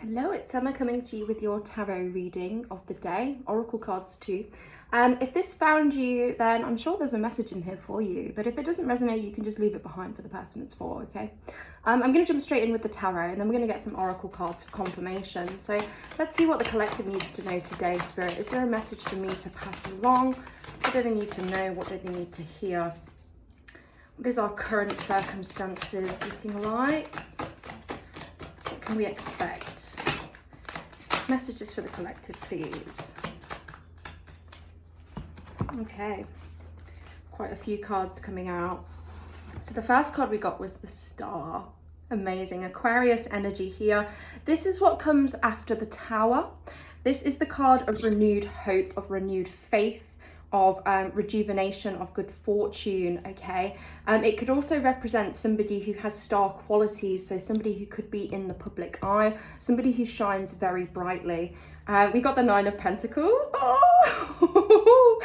Hello, it's Emma coming to you with your tarot reading of the day, oracle cards too. If this found you, then I'm sure there's a message in here for you, but if it doesn't resonate, you can just leave it behind for the person it's for, okay? I'm going to jump straight in with the tarot, and then we're going to get some oracle cards for confirmation. So let's see what the collective needs to know today, Spirit. Is there a message for me to pass along? What do they need to know? What do they need to hear? What is our current circumstances looking like? What can we expect? Messages for the collective, please. Okay, quite a few cards coming out. So the first card we got was the Star. Amazing, Aquarius energy here. This is what comes after the Tower. This is the card of renewed hope, of renewed faith, of rejuvenation, of good fortune, okay? It could also represent somebody who has star qualities, so somebody who could be in the public eye, somebody who shines very brightly. We got the Nine of Pentacles. Oh!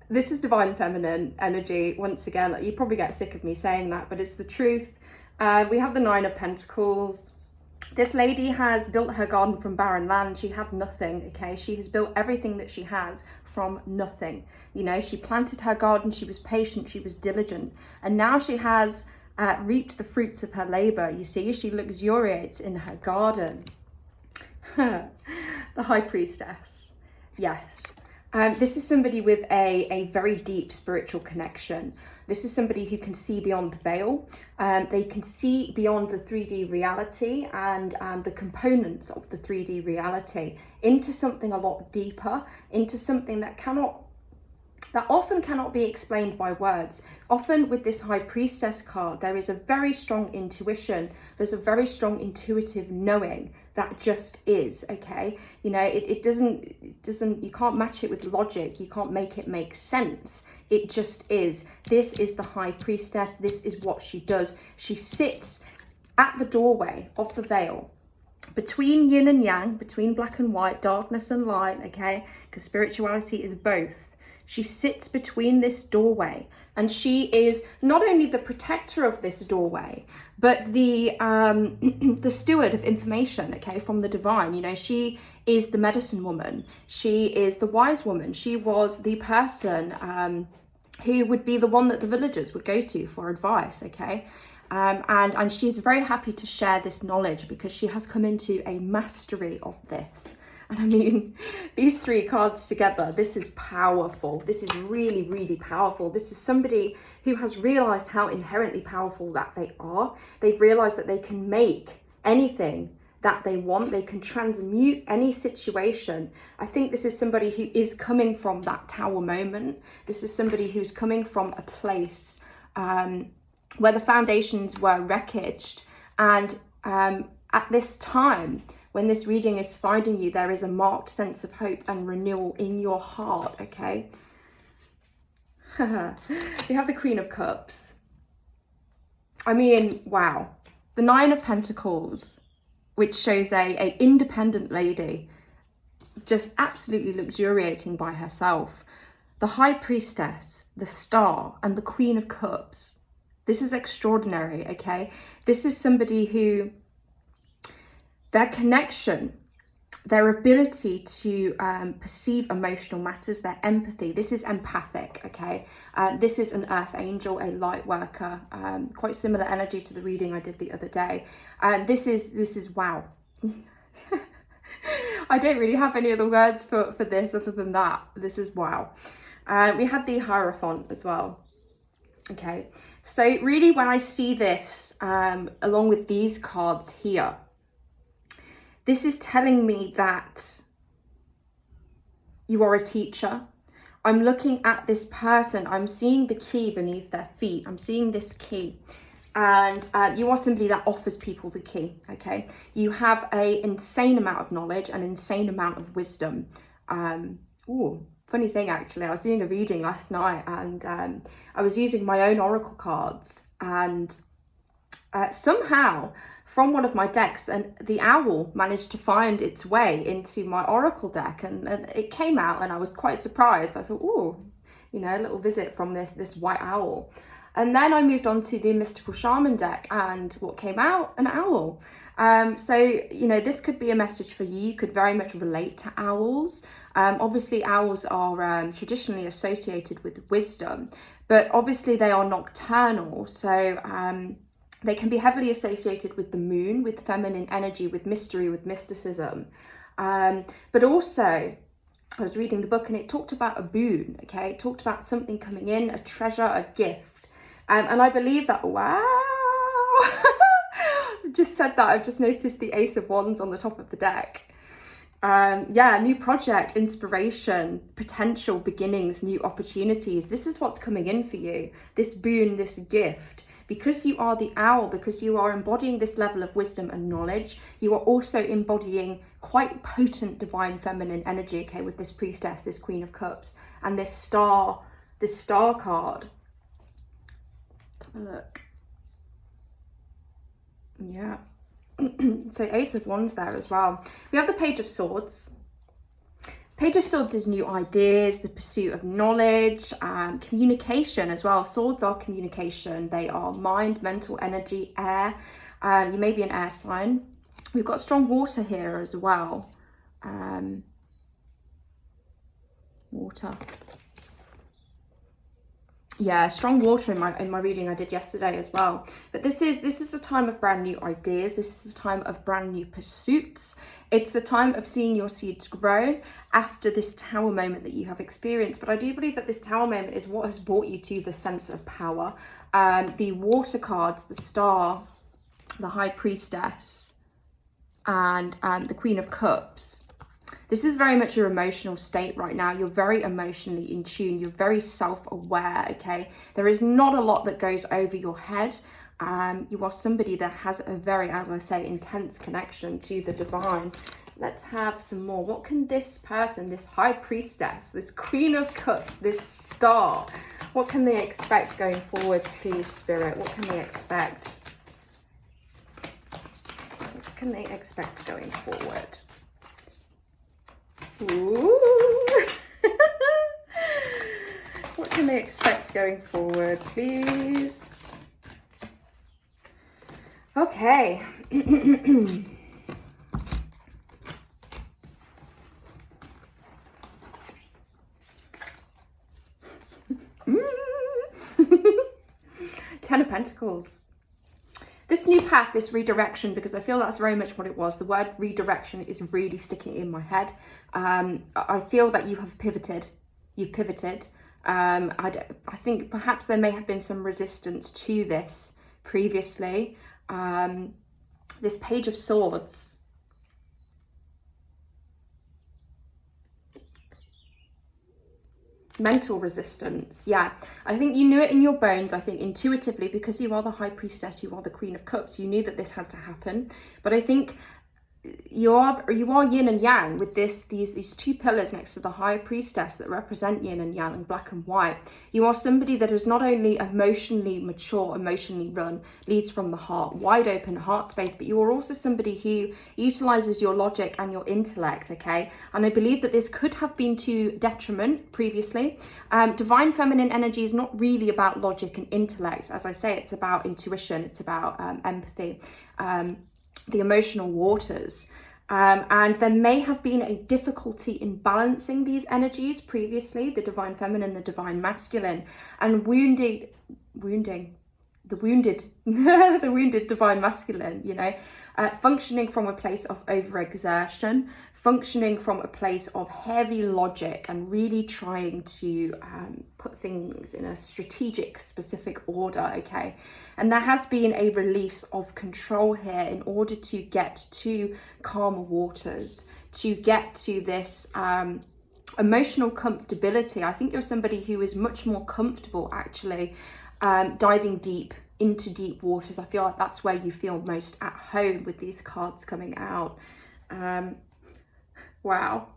This is divine feminine energy. Once again, you probably get sick of me saying that, but it's the truth. We have the Nine of Pentacles. This lady has built her garden from barren land. She had nothing, okay? She has built everything that she has from nothing. You know, she planted her garden, she was patient, she was diligent. And now she has reaped the fruits of her labor. You see, she luxuriates in her garden. The High Priestess, yes. This is somebody with a very deep spiritual connection. This is somebody who can see beyond the veil. They can see beyond the 3D reality and the components of the 3D reality into something a lot deeper, into something that often cannot be explained by words. Often with this High Priestess card, there is a very strong intuition. There's a very strong intuitive knowing that just is, okay? You know, it doesn't, you can't match it with logic. You can't make it make sense. It just is. This is the High Priestess. This is what she does. She sits at the doorway of the veil, between yin and yang, between black and white, darkness and light, okay? Because spirituality is both. She sits between this doorway, and she is not only the protector of this doorway, but the the steward of information, okay, from the divine. You know, she is the medicine woman. She is the wise woman. She was the person who would be the one that the villagers would go to for advice, okay? And she's very happy to share this knowledge because she has come into a mastery of this. And I mean, these three cards together, this is powerful. This is really, really powerful. This is somebody who has realized how inherently powerful that they are. They've realized that they can make anything that they want. They can transmute any situation. I think this is somebody who is coming from that Tower moment. This is somebody who's coming from a place where the foundations were wreckaged. And at this time, when this reading is finding you, there is a marked sense of hope and renewal in your heart, okay? We have the Queen of Cups. I mean, wow. The Nine of Pentacles, which shows a independent lady just absolutely luxuriating by herself. The High Priestess, the Star, and the Queen of Cups. This is extraordinary, okay? This is somebody who, their connection, their ability to perceive emotional matters, their empathy, this is empathic, okay? This is an earth angel, a light worker, quite similar energy to the reading I did the other day. This is wow. I don't really have any other words for this other than that. This is wow. We had the Hierophant as well. Okay, so really when I see this, along with these cards here, this is telling me that you are a teacher. I'm looking at this person. I'm seeing the key beneath their feet. I'm seeing this key. And you are somebody that offers people the key, okay? You have an insane amount of knowledge, an insane amount of wisdom. Funny thing, actually, I was doing a reading last night and I was using my own oracle cards. And somehow, from one of my decks, and the owl managed to find its way into my oracle deck, and it came out, and I was quite surprised. I thought, oh, you know, a little visit from this white owl. And then I moved on to the mystical shaman deck, and what came out? An owl. So, you know, this could be a message for you. You could very much relate to owls. Obviously, owls are traditionally associated with wisdom, but obviously they are nocturnal. So they can be heavily associated with the moon, with feminine energy, with mystery, with mysticism. But also, I was reading the book and it talked about a boon, okay? It talked about something coming in, a treasure, a gift. And I believe that, wow, I've just said that, I've just noticed the Ace of Wands on the top of the deck. Yeah, new project, inspiration, potential beginnings, new opportunities. This is what's coming in for you, this boon, this gift. Because you are the owl, because you are embodying this level of wisdom and knowledge, you are also embodying quite potent divine feminine energy, okay, with this priestess, this Queen of Cups, and this star card. Let's have a look. Yeah. So Ace of Wands there as well. We have the Page of Swords. Page of Swords is new ideas, the pursuit of knowledge, communication as well. Swords are communication. They are mind, mental energy, air. You may be an air sign. We've got strong water here as well. Water. Yeah, strong water in my reading I did yesterday as well. But this is a time of brand new ideas. This is a time of brand new pursuits. It's a time of seeing your seeds grow after this tower moment that you have experienced. But I do believe that this tower moment is what has brought you to the sense of power. The water cards, the star, the high priestess, and the Queen of Cups. This is very much your emotional state right now. You're very emotionally in tune. You're very self-aware, okay? There is not a lot that goes over your head. You are somebody that has a very, as I say, intense connection to the divine. Let's have some more. What can this person, this high priestess, this Queen of Cups, this star, what can they expect going forward, please, Spirit? What can they expect? What can they expect going forward? Ooh. What can they expect going forward, please? Okay. Ten of Pentacles. This new path, this redirection, because I feel that's very much what it was. The word redirection is really sticking in my head. I feel that you have pivoted. You've pivoted. I think perhaps there may have been some resistance to this previously. This Page of Swords. Mental resistance, yeah. I think you knew it in your bones, I think intuitively, because you are the High Priestess, you are the Queen of Cups, you knew that this had to happen. But I think you are yin and yang with these two pillars next to the High Priestess that represent yin and yang and black and white. You are somebody that is not only emotionally mature, emotionally run, leads from the heart, wide open heart space, but you are also somebody who utilizes your logic and your intellect, okay? And I believe that this could have been to detriment previously. Divine feminine energy is not really about logic and intellect. As I say, it's about intuition, it's about empathy, the emotional waters. And there may have been a difficulty in balancing these energies previously, the divine feminine, the divine masculine, and the wounded divine masculine, you know, functioning from a place of overexertion, functioning from a place of heavy logic and really trying to put things in a strategic, specific order, okay? And there has been a release of control here in order to get to calmer waters, to get to this emotional comfortability. I think you're somebody who is much more comfortable actually diving deep into deep waters. I feel like that's where you feel most at home with these cards coming out. Wow.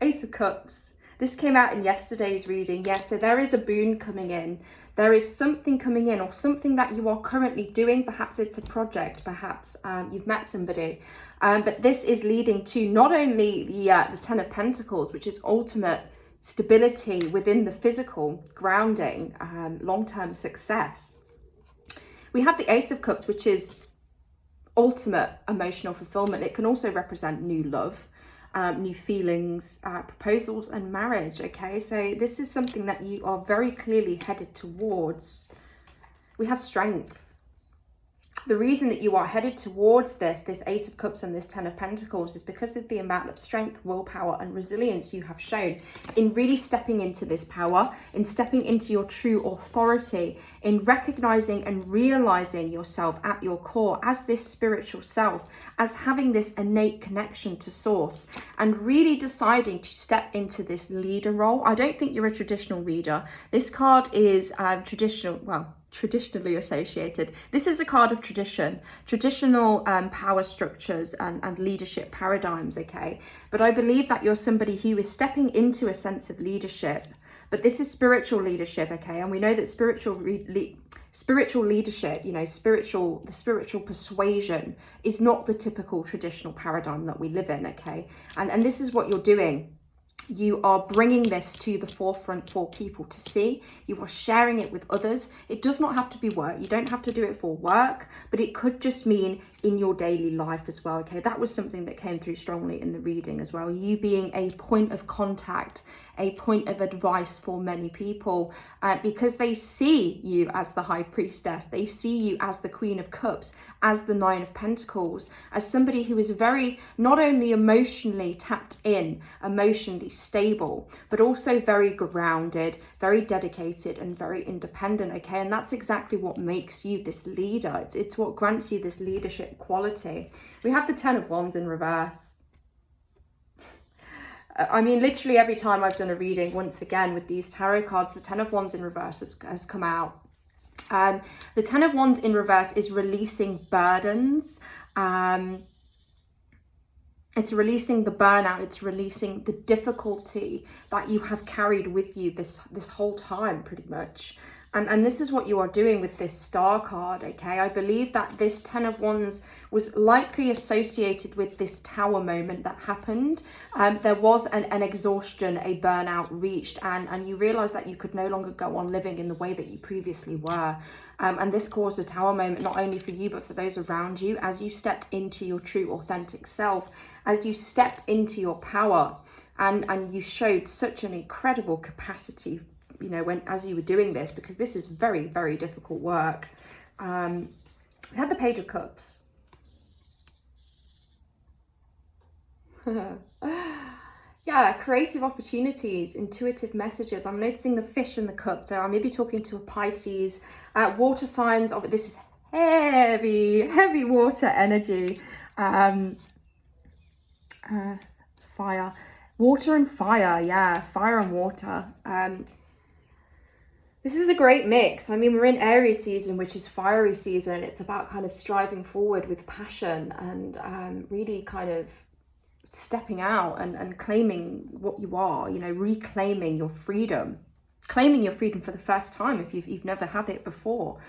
Ace of Cups. This came out in yesterday's reading. Yes, so there is a boon coming in. There is something coming in, or something that you are currently doing. Perhaps it's a project, perhaps you've met somebody. But this is leading to not only the Ten of Pentacles, which is ultimate stability within the physical, grounding, long-term success. We have the Ace of Cups, which is ultimate emotional fulfillment. It can also represent new love, new feelings, proposals, and marriage. Okay, so this is something that you are very clearly headed towards. We have strength. The reason that you are headed towards this Ace of Cups and this Ten of Pentacles is because of the amount of strength, willpower, and resilience you have shown in really stepping into this power, in stepping into your true authority, in recognizing and realizing yourself at your core as this spiritual self, as having this innate connection to source, and really deciding to step into this leader role. I don't think you're a traditional leader. This card is traditionally associated. This is a card of tradition, traditional power structures and leadership paradigms, okay? But I believe that you're somebody who is stepping into a sense of leadership, but this is spiritual leadership, okay? And we know that spiritual leadership, you know, the spiritual persuasion is not the typical traditional paradigm that we live in, okay? And this is what you're doing. You are bringing this to the forefront for people to see. You are sharing it with others. It does not have to be work. You don't have to do it for work, but it could just mean in your daily life as well, okay? That was something that came through strongly in the reading as well. You being a point of contact, a point of advice for many people, because they see you as the High Priestess. They see you as the Queen of Cups, as the Nine of Pentacles, as somebody who is very, not only emotionally tapped in, emotionally stable, but also very grounded, very dedicated, and very independent, okay? And that's exactly what makes you this leader. It's what grants you this leadership quality. We have the Ten of Wands in reverse. I mean, literally every time I've done a reading, once again, with these tarot cards, the Ten of Wands in reverse has come out. The Ten of Wands in reverse is releasing burdens. It's releasing the burnout. It's releasing the difficulty that you have carried with you this whole time, pretty much. And this is what you are doing with this Star card, okay? I believe that this Ten of Wands was likely associated with this Tower moment that happened. There was an exhaustion, a burnout reached, and you realised that you could no longer go on living in the way that you previously were. And this caused a Tower moment, not only for you, but for those around you, as you stepped into your true authentic self, as you stepped into your power, and you showed such an incredible capacity, you know, as you were doing this, because this is very, very difficult work. We had the Page of Cups. Yeah, creative opportunities, intuitive messages. I'm noticing the Fish and the Cup. So I may be talking to a Pisces. Water signs. This is heavy water energy. Earth, fire. Water and fire. Yeah, fire and water. This is a great mix. I mean, we're in Aries season, which is fiery season. It's about kind of striving forward with passion and really kind of stepping out and claiming what you are, you know, reclaiming your freedom, claiming your freedom for the first time if you've never had it before.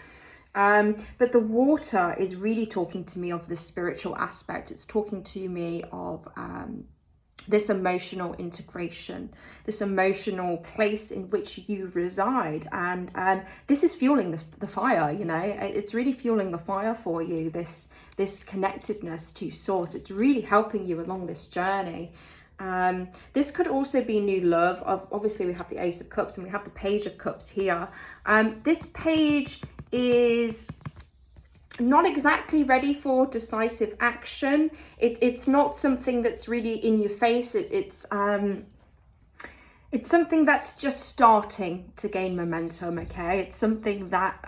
But the water is really talking to me of the spiritual aspect. It's talking to me of this emotional integration, this emotional place in which you reside. And this is fueling the fire, you know, it's really fueling the fire for you, this connectedness to source. It's really helping you along this journey. This could also be new love. Obviously we have the Ace of Cups and we have the Page of Cups here. This page is not exactly ready for decisive action. It's not something that's really in your face. It's something that's just starting to gain momentum, okay? It's something that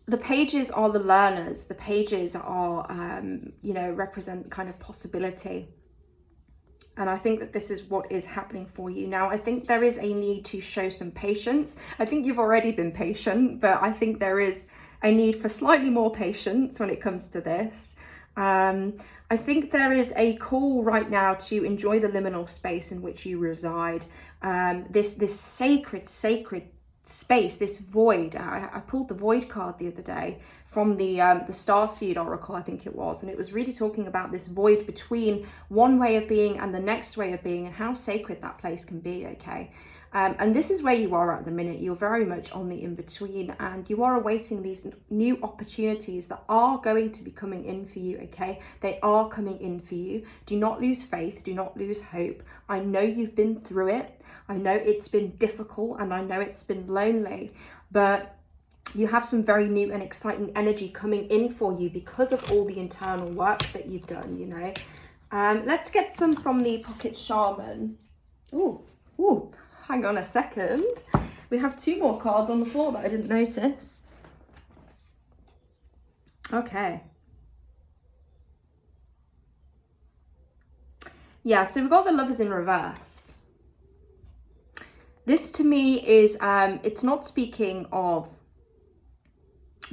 the pages are the learners. The pages are you know, represent kind of possibility. And I think that this is what is happening for you. Now, I think there is a need to show some patience. I think you've already been patient, but I think there is a need for slightly more patience when it comes to this. I think there is a call right now to enjoy the liminal space in which you reside. This sacred space, this void. I pulled the void card the other day from the Starseed Oracle, I think it was, and it was really talking about this void between one way of being and the next way of being and how sacred that place can be, okay? And this is where you are at the minute. You're very much on the in-between, and you are awaiting these new opportunities that are going to be coming in for you, okay? They are coming in for you. Do not lose faith. Do not lose hope. I know you've been through it. I know it's been difficult, and I know it's been lonely, but you have some very new and exciting energy coming in for you because of all the internal work that you've done, you know. Let's get some from the Pocket Shaman. Ooh, hang on a second. We have 2 more cards on the floor that I didn't notice. Okay. Yeah, so we've got the Lovers in reverse. This to me is, it's not speaking of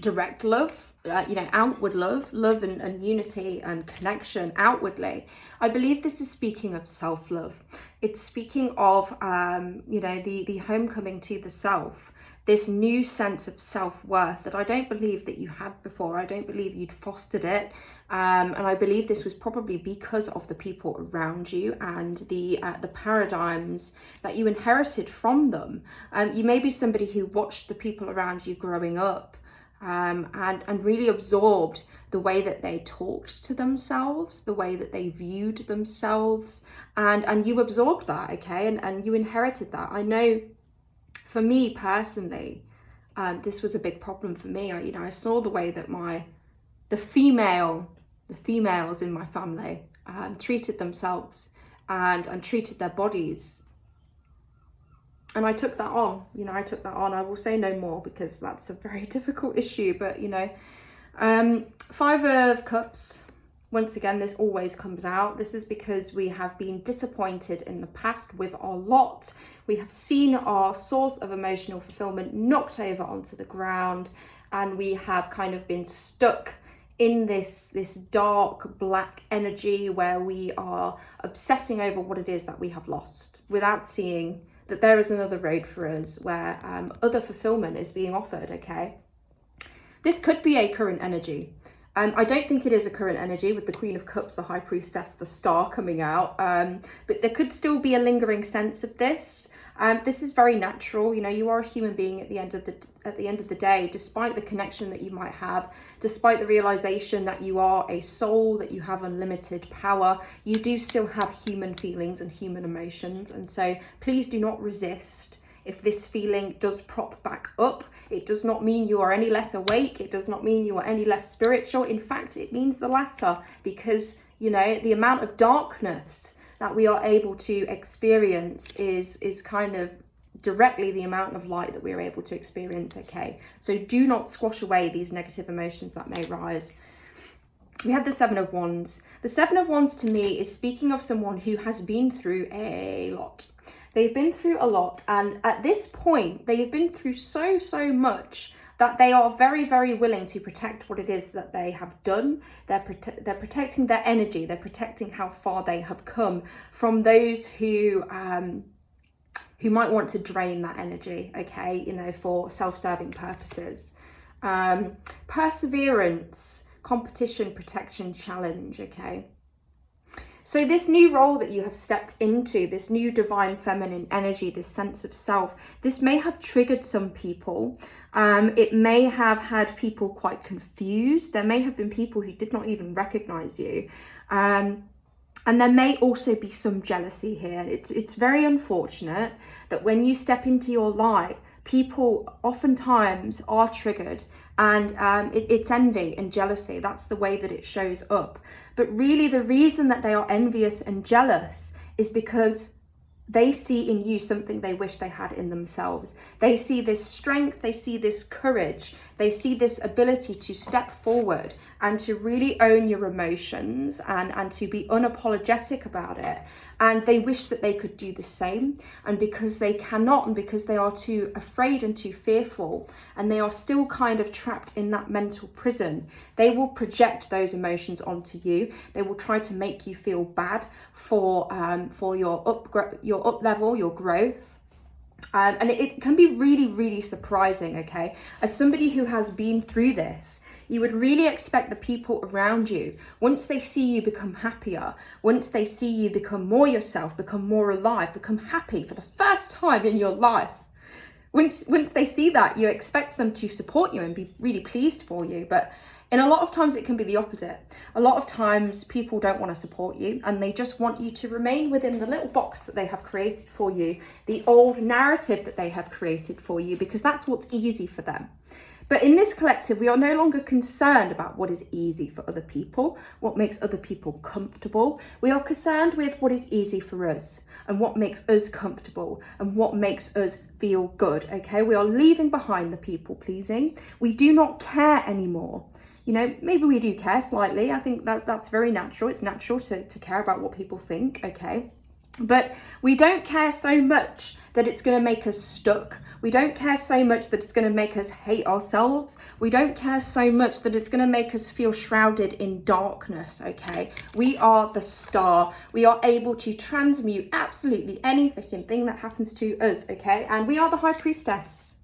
direct love, outward love and unity and connection outwardly. I believe this is speaking of self-love. It's speaking of, the homecoming to the self, this new sense of self-worth that I don't believe that you had before. I don't believe you'd fostered it. And I believe this was probably because of the people around you and the paradigms that you inherited from them. You may be somebody who watched the people around you growing up, and really absorbed the way that they talked to themselves, the way that they viewed themselves, and you absorbed that, okay, and you inherited that. I know for me personally, this was a big problem for me. I saw the way that the females in my family treated themselves and treated their bodies. And I took that on, I will say no more because that's a very difficult issue, but 5 of Cups, once again, this always comes out. This is because we have been disappointed in the past with our lot. We have seen our source of emotional fulfillment knocked over onto the ground, and we have kind of been stuck in this dark black energy where we are obsessing over what it is that we have lost without seeing that there is another road for us where other fulfillment is being offered, okay? This could be a current energy. I don't think it is a current energy with the Queen of Cups, the High Priestess, the Star coming out, but there could still be a lingering sense of this. This is very natural. You are a human being at the end of the day, despite the connection that you might have, despite the realization that you are a soul, that you have unlimited power, you do still have human feelings and human emotions. And so please do not resist. If this feeling does prop back up, it does not mean you are any less awake. It does not mean you are any less spiritual. In fact, it means the latter, because, the amount of darkness that we are able to experience is kind of directly the amount of light that we are able to experience, okay? So do not squash away these negative emotions that may rise. We have the 7 of Wands. The 7 of Wands to me is speaking of someone who has been through a lot. They've been through a lot, and at this point, they have been through so much that they are very, very willing to protect what it is that they have done. They're protecting their energy. They're protecting how far they have come from those who might want to drain that energy, okay, for self-serving purposes. Perseverance, competition, protection, challenge, okay? So this new role that you have stepped into, this new divine feminine energy, this sense of self, this may have triggered some people. It may have had people quite confused. There may have been people who did not even recognize you. And there may also be some jealousy here. It's very unfortunate that when you step into your light, people oftentimes are triggered, and it's envy and jealousy. That's the way that it shows up. But really the reason that they are envious and jealous is because they see in you something they wish they had in themselves. They see this strength, they see this courage, they see this ability to step forward and to really own your emotions and to be unapologetic about it. And they wish that they could do the same. And because they cannot, and because they are too afraid and too fearful, and they are still kind of trapped in that mental prison, they will project those emotions onto you. They will try to make you feel bad for your up level, your growth. And it can be really, really surprising, okay? As somebody who has been through this, you would really expect the people around you, once they see you become happier, once they see you become more yourself, become more alive, become happy for the first time in your life, once they see that, you expect them to support you and be really pleased for you. But in a lot of times it can be the opposite. A lot of times people don't want to support you and they just want you to remain within the little box that they have created for you, the old narrative that they have created for you, because that's what's easy for them. But in this collective, we are no longer concerned about what is easy for other people, what makes other people comfortable. We are concerned with what is easy for us and what makes us comfortable and what makes us feel good, okay? We are leaving behind the people pleasing. We do not care anymore. You know, maybe we do care slightly. I think that's very natural. It's natural to care about what people think, okay? But we don't care so much that it's going to make us stuck. We don't care so much that it's going to make us hate ourselves. We don't care so much that it's going to make us feel shrouded in darkness, okay? We are the star. We are able to transmute absolutely any freaking thing that happens to us, okay? And we are the high priestess.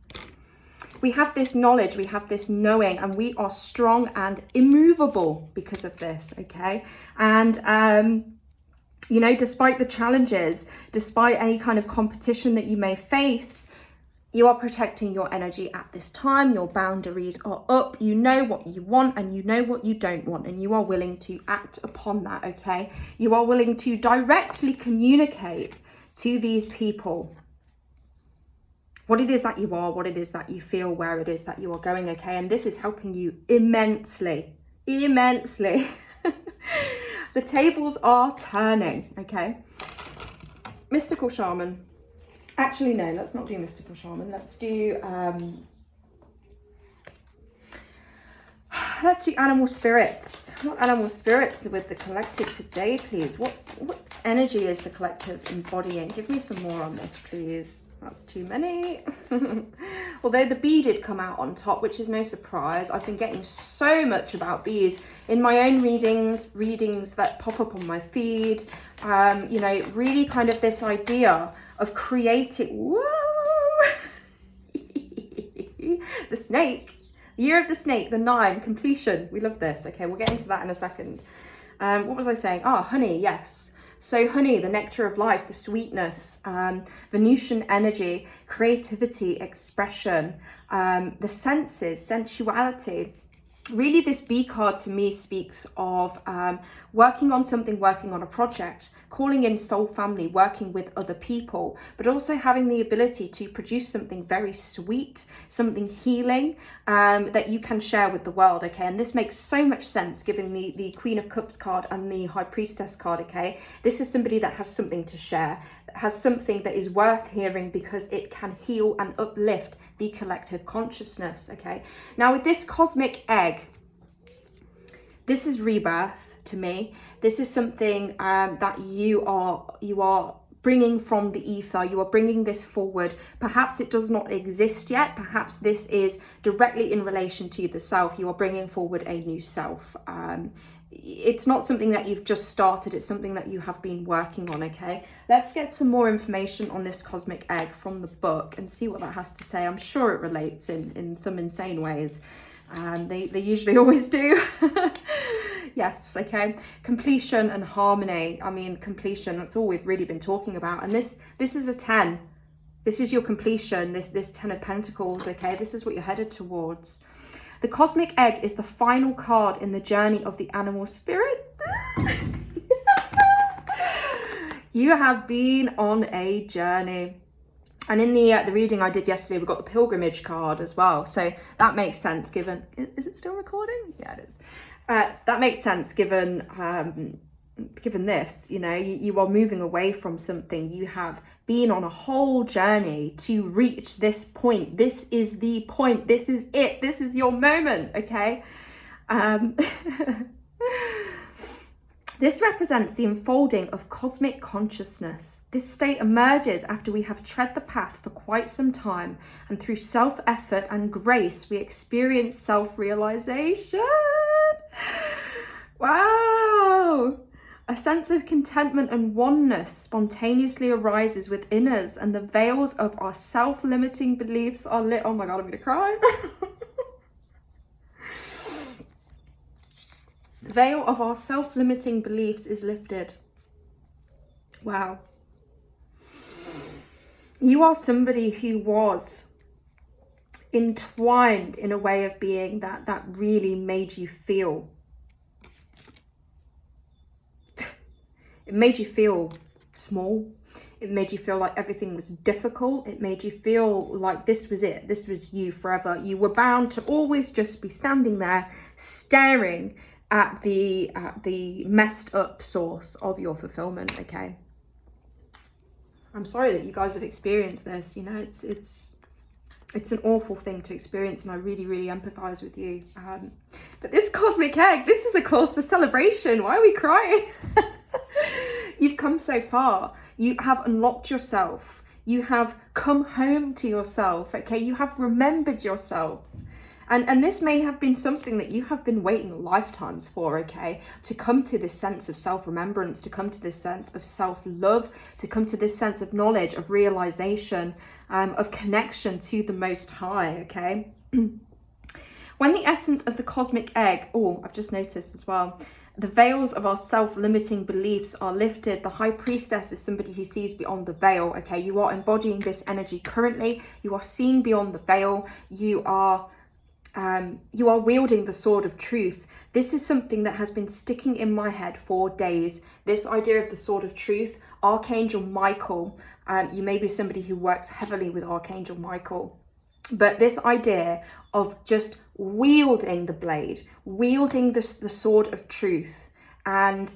We have this knowledge, we have this knowing, and we are strong and immovable because of this, okay? And, you know, despite the challenges, despite any kind of competition that you may face, you are protecting your energy at this time. Your boundaries are up. You know what you want and you know what you don't want, and you are willing to act upon that, okay? You are willing to directly communicate to these people what it is that you are, what it is that you feel, where it is that you are going, okay? And this is helping you immensely, immensely. The tables are turning, okay? Mystical shaman. Actually, no, let's not do mystical shaman. Let's do animal spirits. What animal spirits with the collective today, please? What energy is the collective embodying? Give me some more on this, please. That's too many. Although the bee did come out on top, which is no surprise. I've been getting so much about bees in my own readings that pop up on my feed. You know, really kind of this idea of creating, whoa, the snake, the year of the snake, the 9, completion. We love this. Okay, we'll get into that in a second. What was I saying? Honey, yes. So honey, the nectar of life, the sweetness, Venusian energy, creativity, expression, the senses, sensuality. Really, this bee card to me speaks of working on something, working on a project, calling in soul family, working with other people, but also having the ability to produce something very sweet, something healing that you can share with the world, okay? And this makes so much sense given the Queen of Cups card and the High Priestess card, okay? This is somebody that has something to share, has something that is worth hearing because it can heal and uplift the collective consciousness, okay? Now with this cosmic egg, this is rebirth to me. This is something that you are bringing from the ether. You are bringing this forward. Perhaps it does not exist yet. Perhaps this is directly in relation to the self. You are bringing forward a new self. It's not something that you've just started. It's something that you have been working on, okay? Let's get some more information on this cosmic egg from the book and see what that has to say. I'm sure it relates in some insane ways. They usually always do. Yes, okay. Completion and harmony. I mean, completion, that's all we've really been talking about. And this is a 10. This is your completion, this 10 of Pentacles, okay? This is what you're headed towards. The cosmic egg is the final card in the journey of the animal spirit. You have been on a journey. And in the reading I did yesterday, we got the pilgrimage card as well. So that makes sense given, is it still recording? Yeah, it is. That makes sense given this, you know, you are moving away from something. You have been on a whole journey to reach this point. This is the point. This is it. This is your moment, okay? This represents the unfolding of cosmic consciousness. This state emerges after we have tread the path for quite some time, and through self-effort and grace, we experience self-realization. Wow! A sense of contentment and oneness spontaneously arises within us, and the veils of our self-limiting beliefs are lit. Oh my God, I'm gonna cry. The veil of our self-limiting beliefs is lifted. Wow. You are somebody who was entwined in a way of being that really made you feel. It made you feel small. It made you feel like everything was difficult. It made you feel like this was it. This was you forever. You were bound to always just be standing there staring at the messed up source of your fulfillment, okay? I'm sorry that you guys have experienced this. You know, it's an awful thing to experience, and I really, really empathize with you. But this cosmic egg, this is a cause for celebration. Why are we crying? You've come so far. You have unlocked yourself. You have come home to yourself, okay? You have remembered yourself. And this may have been something that you have been waiting lifetimes for, okay? To come to this sense of self-remembrance, to come to this sense of self-love, to come to this sense of knowledge, of realization, of connection to the Most High, okay? When the essence of the cosmic egg, oh, I've just noticed as well, the veils of our self-limiting beliefs are lifted. The high priestess is somebody who sees beyond the veil, okay? You are embodying this energy currently. You are seeing beyond the veil. You are wielding the sword of truth. This is something that has been sticking in my head for days. This idea of the sword of truth, Archangel Michael. You may be somebody who works heavily with Archangel Michael. But this idea of just wielding the blade, wielding the sword of truth, and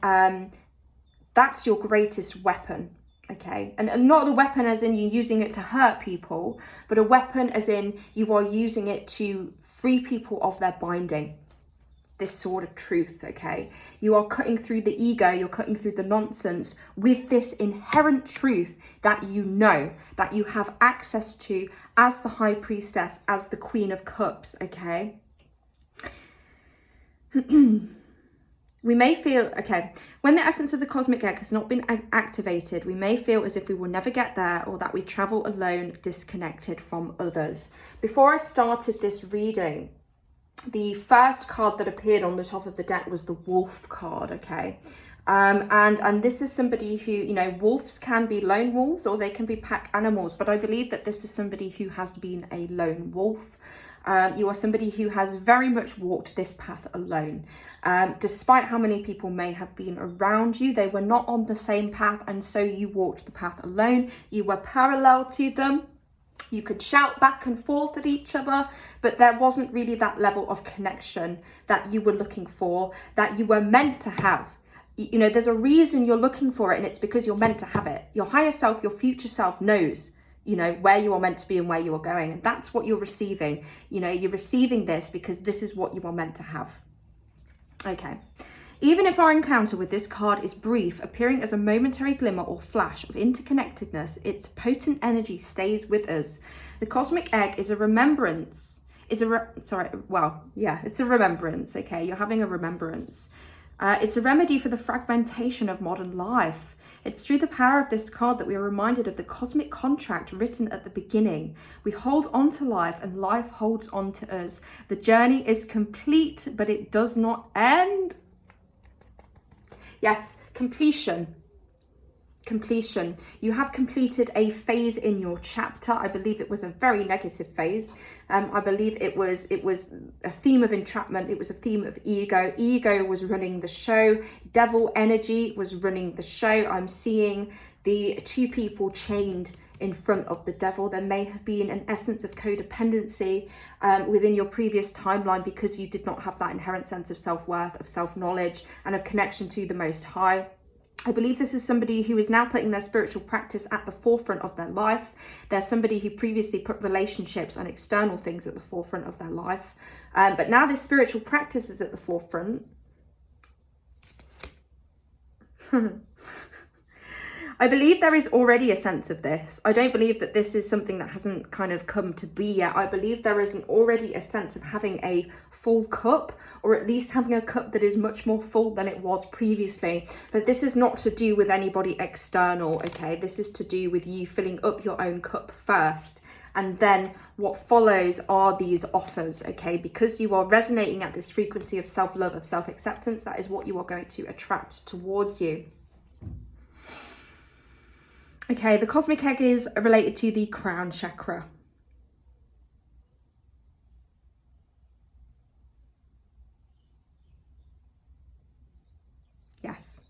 that's your greatest weapon, okay? And not a weapon as in you using it to hurt people, but a weapon as in you are using it to free people of their binding. This sword of truth, okay? You are cutting through the ego, you're cutting through the nonsense with this inherent truth that you know, that you have access to as the high priestess, as the Queen of Cups, okay? We may feel, okay, when the essence of the cosmic egg has not been activated, we may feel as if we will never get there, or that we travel alone, disconnected from others. Before I started this reading, the first card that appeared on the top of the deck was the wolf card, okay? And this is somebody who, you know, wolves can be lone wolves or they can be pack animals, but I believe that this is somebody who has been a lone wolf. You are somebody who has very much walked this path alone. Despite how many people may have been around you, they were not on the same path, and so you walked the path alone. You were parallel to them. You could shout back and forth at each other, but there wasn't really that level of connection that you were looking for, that you were meant to have. You know, there's a reason you're looking for it, and it's because you're meant to have it. Your higher self, your future self knows, you know, where you are meant to be and where you are going. And that's what you're receiving. You know, you're receiving this because this is what you are meant to have. Okay. Even if our encounter with this card is brief, appearing as a momentary glimmer or flash of interconnectedness, its potent energy stays with us. The cosmic egg is a remembrance. It's a remembrance, okay? You're having a remembrance. It's a remedy for the fragmentation of modern life. It's through the power of this card that we are reminded of the cosmic contract written at the beginning. We hold on to life and life holds on to us. The journey is complete, but it does not end. Yes, completion. Completion. You have completed a phase in your chapter. I believe it was a very negative phase. I believe it was a theme of entrapment. It was a theme of ego. Ego was running the show. Devil energy was running the show. I'm seeing the two people chained in front of the devil. There may have been an essence of codependency within your previous timeline because you did not have that inherent sense of self-worth, of self-knowledge, and of connection to the Most High. I believe this is somebody who is now putting their spiritual practice at the forefront of their life. They're somebody who previously put relationships and external things at the forefront of their life. But now this spiritual practice is at the forefront. I believe there is already a sense of this. I don't believe that this is something that hasn't kind of come to be yet. I believe there is already a sense of having a full cup, or at least having a cup that is much more full than it was previously. But this is not to do with anybody external, okay? This is to do with you filling up your own cup first. And then what follows are these offers, okay? Because you are resonating at this frequency of self-love, of self-acceptance, that is what you are going to attract towards you. Okay, the cosmic egg is related to the crown chakra. Yes.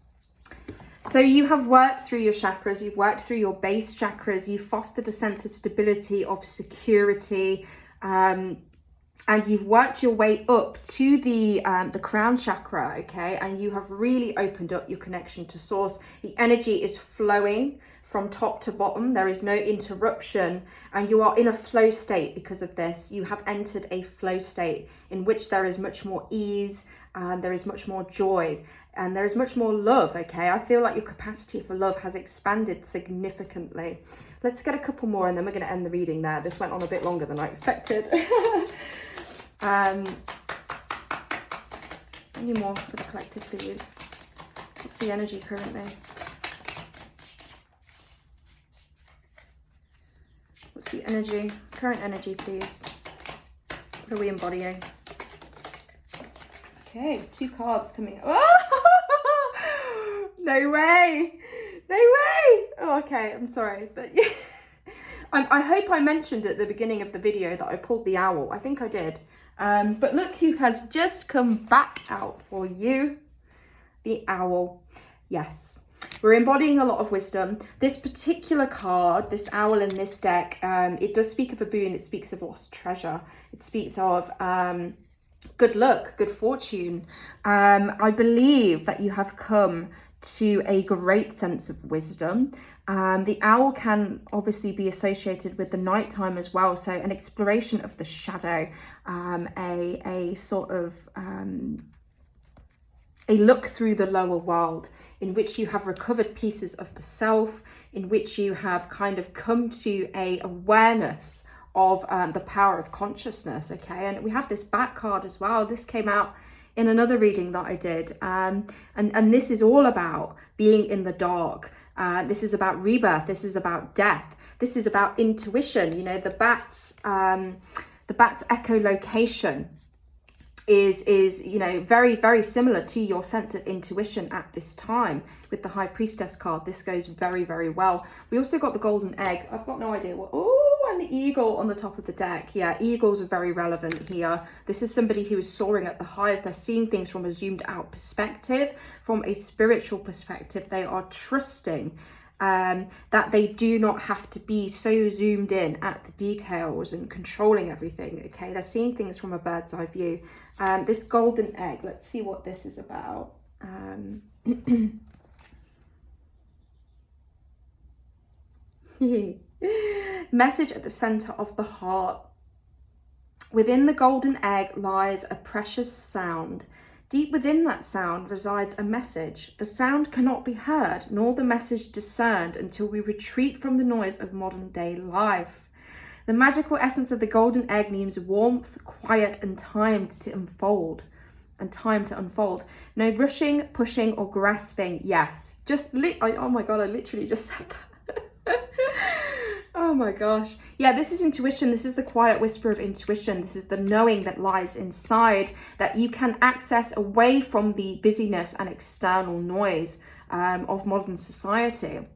So you have worked through your chakras, you've worked through your base chakras, you've fostered a sense of stability, of security, and you've worked your way up to the crown chakra, okay? And you have really opened up your connection to source. The energy is flowing from top to bottom. There is no interruption, and you are in a flow state because of this. You have entered a flow state in which there is much more ease, there is much more joy, and there is much more love, okay? I feel like your capacity for love has expanded significantly. Let's get a couple more and then we're going to end the reading there. This went on a bit longer than I expected. Any more for the collective, please? What's the energy currently? What's the energy? Current energy, please. What are we embodying? Okay, 2 cards coming. Oh! No way! No way! Oh, okay, I'm sorry. But I hope I mentioned at the beginning of the video that I pulled the owl. I think I did. But look who has just come back out for you. The owl. Yes. We're embodying a lot of wisdom. This particular card, this owl in this deck, it does speak of a boon. It speaks of lost treasure. It speaks of good luck, good fortune. I believe that you have come to a great sense of wisdom. The owl can obviously be associated with the nighttime as well. So an exploration of the shadow, a sort of a look through the lower world in which you have recovered pieces of the self, in which you have kind of come to a awareness of the power of consciousness, okay? And we have this back card as well. This came out in another reading that I did. And this is all about being in the dark. This is about rebirth. This is about death. This is about intuition. You know, the bat's echolocation is you know, very, very similar to your sense of intuition at this time. With the High Priestess card, this goes very, very well. We also got the golden egg. I've got no idea what. Oh, and the eagle on the top of the deck. Yeah, eagles are very relevant here. This is somebody who is soaring at the highest. They're seeing things from a zoomed out perspective, from a spiritual perspective. They are trusting that they do not have to be so zoomed in at the details and controlling everything, okay? They're seeing things from a bird's eye view. This golden egg, let's see what this is about. Message at the center of the heart. Within the golden egg lies a precious sound. Deep within that sound resides a message. The sound cannot be heard, nor the message discerned until we retreat from the noise of modern day life. The magical essence of the golden egg means warmth, quiet, and time to unfold. No rushing, pushing, or grasping. Yes. Oh my God, I literally just said that. Oh my gosh. Yeah, this is intuition. This is the quiet whisper of intuition. This is the knowing that lies inside that you can access away from the busyness and external noise of modern society.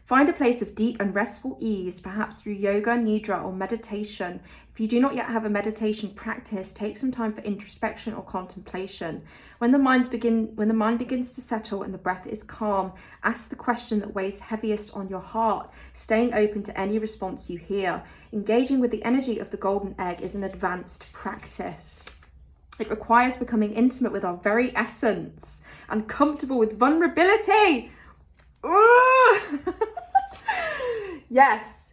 Find a place of deep and restful ease, perhaps through yoga, nidra, or meditation. If you do not yet have a meditation practice, take some time for introspection or contemplation. When the mind begins to settle and the breath is calm, ask the question that weighs heaviest on your heart, staying open to any response you hear. Engaging with the energy of the golden egg is an advanced practice. It requires becoming intimate with our very essence and comfortable with vulnerability. Yes.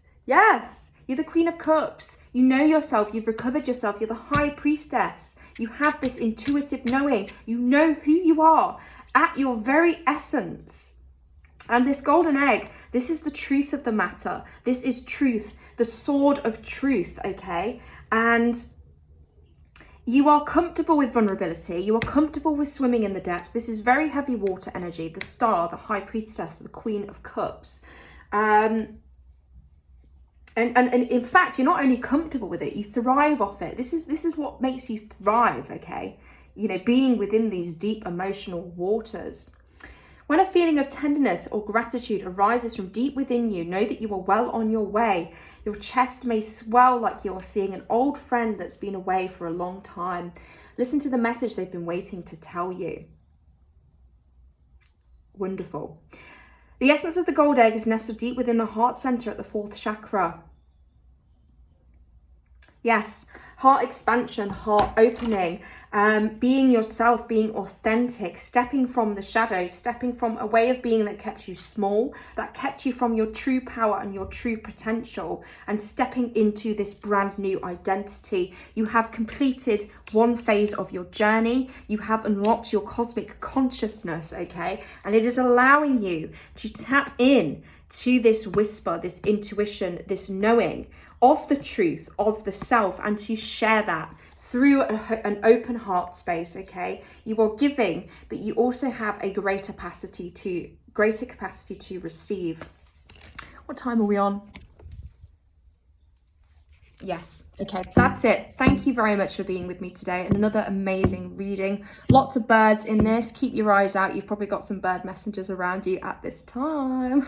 You're the Queen of Cups. You know yourself. You've recovered yourself. You're the High Priestess. You have this intuitive knowing. You know who you are at your very essence. And this golden egg, this is the truth of the matter. This is truth, the sword of truth, okay? And you are comfortable with vulnerability. You are comfortable with swimming in the depths. This is very heavy water energy. The star, the high priestess, the queen of cups. And in fact, you're not only comfortable with it, you thrive off it. This is what makes you thrive, okay? You know, being within these deep emotional waters. When a feeling of tenderness or gratitude arises from deep within you, know that you are well on your way. Your chest may swell like you're seeing an old friend that's been away for a long time. Listen to the message they've been waiting to tell you. Wonderful. The essence of the gold egg is nestled deep within the heart center at the 4th chakra. Yes, heart expansion, heart opening, being yourself, being authentic, stepping from the shadows, stepping from a way of being that kept you small, that kept you from your true power and your true potential, and stepping into this brand new identity. You have completed one phase of your journey. You have unlocked your cosmic consciousness, okay? And it is allowing you to tap in to this whisper, this intuition, this knowing of the truth, of the self, and to share that through an open heart space, okay? You are giving, but you also have a greater capacity to receive. What time are we on? Yes, okay, that's it. Thank you very much for being with me today, and another amazing reading. Lots of birds in this. Keep your eyes out. You've probably got some bird messengers around you at this time.